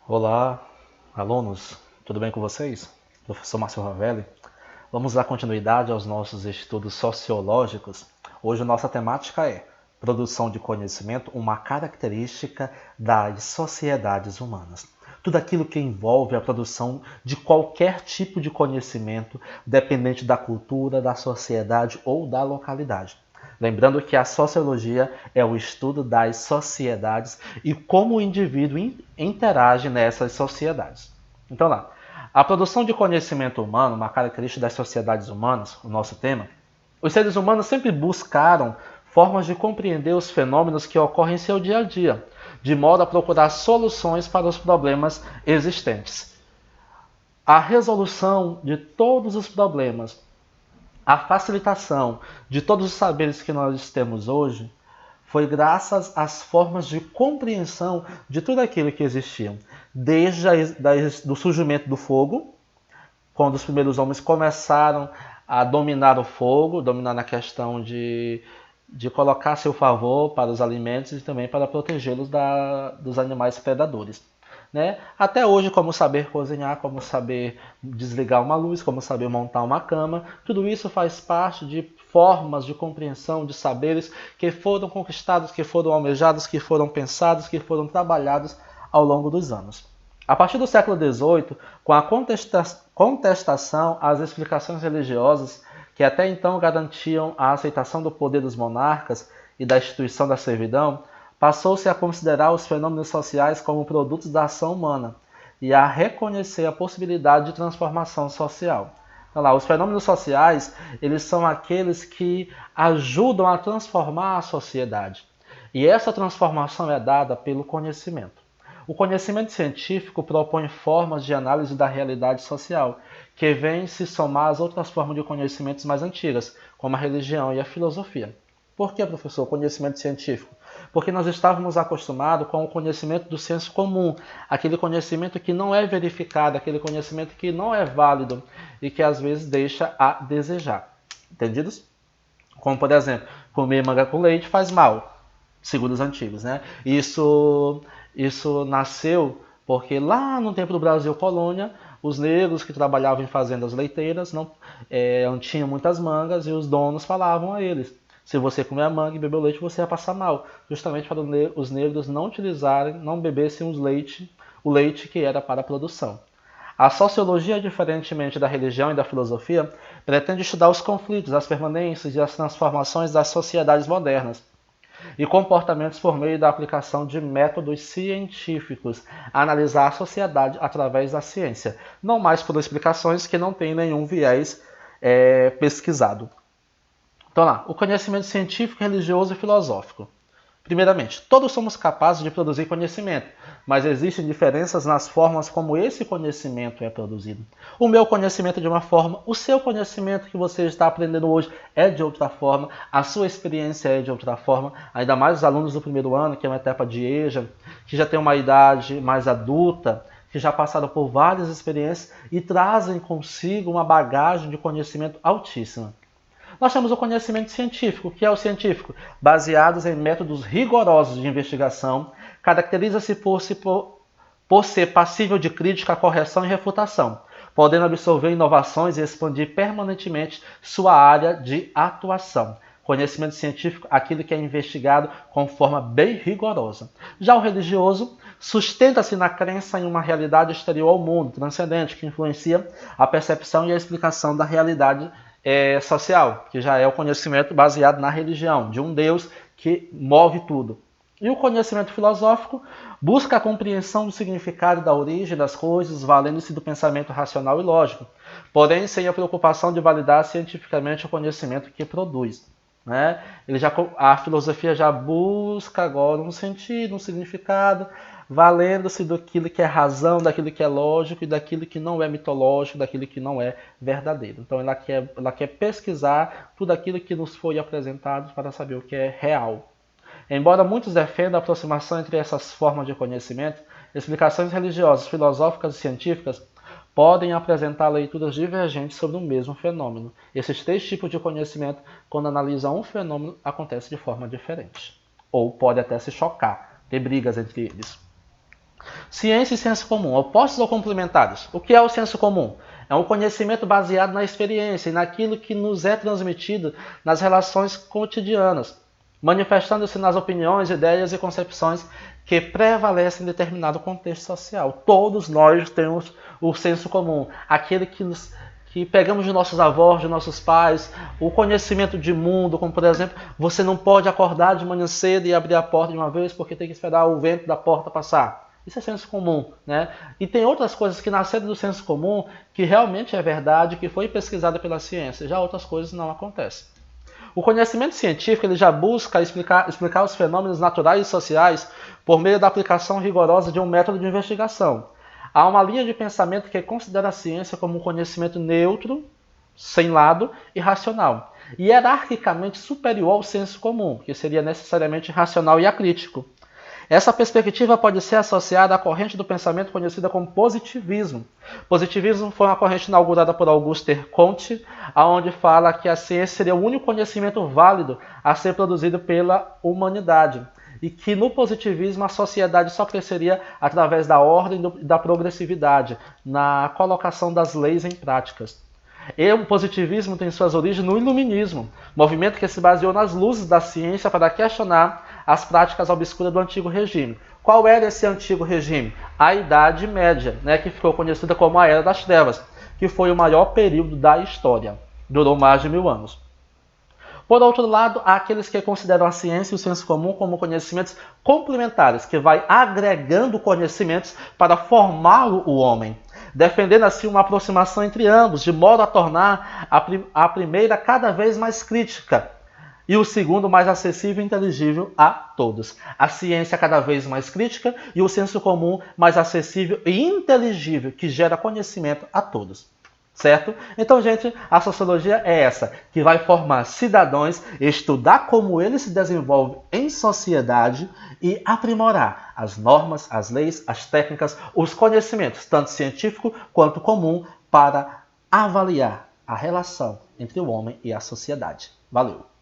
Olá, alunos, tudo bem com vocês? Professor Márcio Ravelli. Vamos dar continuidade aos nossos estudos sociológicos. Hoje nossa temática é produção de conhecimento, uma característica das sociedades humanas. Tudo aquilo que envolve a produção de qualquer tipo de conhecimento, dependente da cultura, da sociedade ou da localidade. Lembrando que a sociologia é o estudo das sociedades e como o indivíduo interage nessas sociedades. Então lá, a produção de conhecimento humano, uma característica das sociedades humanas, o nosso tema, os seres humanos sempre buscaram formas de compreender os fenômenos que ocorrem em seu dia a dia, de modo a procurar soluções para os problemas existentes. A resolução de todos os problemas, a facilitação de todos os saberes que nós temos hoje foi graças às formas de compreensão de tudo aquilo que existia, desde o surgimento do fogo, quando os primeiros homens começaram a dominar o fogo, dominar na questão de colocar a seu favor para os alimentos e também para protegê-los dos animais predadores. Né? Até hoje, como saber cozinhar, como saber desligar uma luz, como saber montar uma cama, tudo isso faz parte de formas de compreensão de saberes que foram conquistados, que foram almejados, que foram pensados, que foram trabalhados ao longo dos anos. A partir do século XVIII, com a contestação às explicações religiosas que até então garantiam a aceitação do poder dos monarcas e da instituição da servidão, passou-se a considerar os fenômenos sociais como produtos da ação humana e a reconhecer a possibilidade de transformação social. Então, lá, os fenômenos sociais, eles são aqueles que ajudam a transformar a sociedade. E essa transformação é dada pelo conhecimento. O conhecimento científico propõe formas de análise da realidade social, que vêm se somar às outras formas de conhecimentos mais antigas, como a religião e a filosofia. Por que, professor, conhecimento científico? Porque nós estávamos acostumados com o conhecimento do senso comum, aquele conhecimento que não é verificado, aquele conhecimento que não é válido e que às vezes deixa a desejar. Entendidos? Como, por exemplo, comer manga com leite faz mal, segundo os antigos, né? Isso nasceu porque lá no tempo do Brasil colônia, os negros que trabalhavam em fazendas leiteiras não tinham muitas mangas e os donos falavam a eles: se você comer a manga e beber o leite, você vai passar mal. Justamente para os negros não utilizarem, não bebessem o leite que era para a produção. A sociologia, diferentemente da religião e da filosofia, pretende estudar os conflitos, as permanências e as transformações das sociedades modernas e comportamentos por meio da aplicação de métodos científicos, analisar a sociedade através da ciência, não mais por explicações que não têm nenhum viés pesquisado. Então lá, o conhecimento científico, religioso e filosófico. Primeiramente, todos somos capazes de produzir conhecimento, mas existem diferenças nas formas como esse conhecimento é produzido. O meu conhecimento é de uma forma, o seu conhecimento que você está aprendendo hoje é de outra forma, a sua experiência é de outra forma, ainda mais os alunos do primeiro ano, que é uma etapa de EJA, que já tem uma idade mais adulta, que já passaram por várias experiências e trazem consigo uma bagagem de conhecimento altíssima. Nós temos o conhecimento científico, que é o científico, baseados em métodos rigorosos de investigação, caracteriza-se por ser passível de crítica, correção e refutação, podendo absorver inovações e expandir permanentemente sua área de atuação. Conhecimento científico, aquilo que é investigado com forma bem rigorosa. Já o religioso sustenta-se na crença em uma realidade exterior ao mundo, transcendente, que influencia a percepção e a explicação da realidade social, que já é o conhecimento baseado na religião, de um Deus que move tudo. E o conhecimento filosófico busca a compreensão do significado da origem das coisas, valendo-se do pensamento racional e lógico, porém sem a preocupação de validar cientificamente o conhecimento que produz. Né? A filosofia já busca agora um sentido, um significado, valendo-se daquilo que é razão, daquilo que é lógico e daquilo que não é mitológico, daquilo que não é verdadeiro. Então ela quer pesquisar tudo aquilo que nos foi apresentado para saber o que é real. Embora muitos defendam a aproximação entre essas formas de conhecimento, explicações religiosas, filosóficas e científicas podem apresentar leituras divergentes sobre o mesmo fenômeno. Esses três tipos de conhecimento, quando analisam um fenômeno, acontecem de forma diferente. Ou pode até se chocar, ter brigas entre eles. Ciência e senso comum, opostos ou complementares? O que é o senso comum? É um conhecimento baseado na experiência e naquilo que nos é transmitido nas relações cotidianas, manifestando-se nas opiniões, ideias e concepções que prevalecem em determinado contexto social. Todos nós temos o senso comum, aquele que pegamos de nossos avós, de nossos pais, o conhecimento de mundo, como por exemplo, você não pode acordar de manhã cedo e abrir a porta de uma vez porque tem que esperar o vento da porta passar. Isso é senso comum, né? E tem outras coisas que nasceram do senso comum que realmente é verdade, que foi pesquisada pela ciência. Já outras coisas não acontecem. O conhecimento científico ele já busca explicar os fenômenos naturais e sociais por meio da aplicação rigorosa de um método de investigação. Há uma linha de pensamento que considera a ciência como um conhecimento neutro, sem lado e racional, e hierarquicamente superior ao senso comum, que seria necessariamente racional e acrítico. Essa perspectiva pode ser associada à corrente do pensamento conhecida como positivismo. Positivismo foi uma corrente inaugurada por Auguste Comte, onde fala que a ciência seria o único conhecimento válido a ser produzido pela humanidade e que no positivismo a sociedade só cresceria através da ordem e da progressividade, na colocação das leis em práticas. E o positivismo tem suas origens no iluminismo, movimento que se baseou nas luzes da ciência para questionar as práticas obscuras do antigo regime. Qual era esse antigo regime? A Idade Média, que ficou conhecida como a Era das Trevas, que foi o maior período da história. Durou mais de 1000 anos. Por outro lado, há aqueles que consideram a ciência e o senso comum como conhecimentos complementares, que vai agregando conhecimentos para formar o homem, defendendo assim uma aproximação entre ambos, de modo a tornar a primeira cada vez mais crítica e o segundo mais acessível e inteligível a todos. A ciência cada vez mais crítica e o senso comum mais acessível e inteligível, que gera conhecimento a todos. Certo? Então, gente, a sociologia é essa, que vai formar cidadãos, estudar como eles se desenvolvem em sociedade e aprimorar as normas, as leis, as técnicas, os conhecimentos, tanto científico quanto comum, para avaliar a relação entre o homem e a sociedade. Valeu!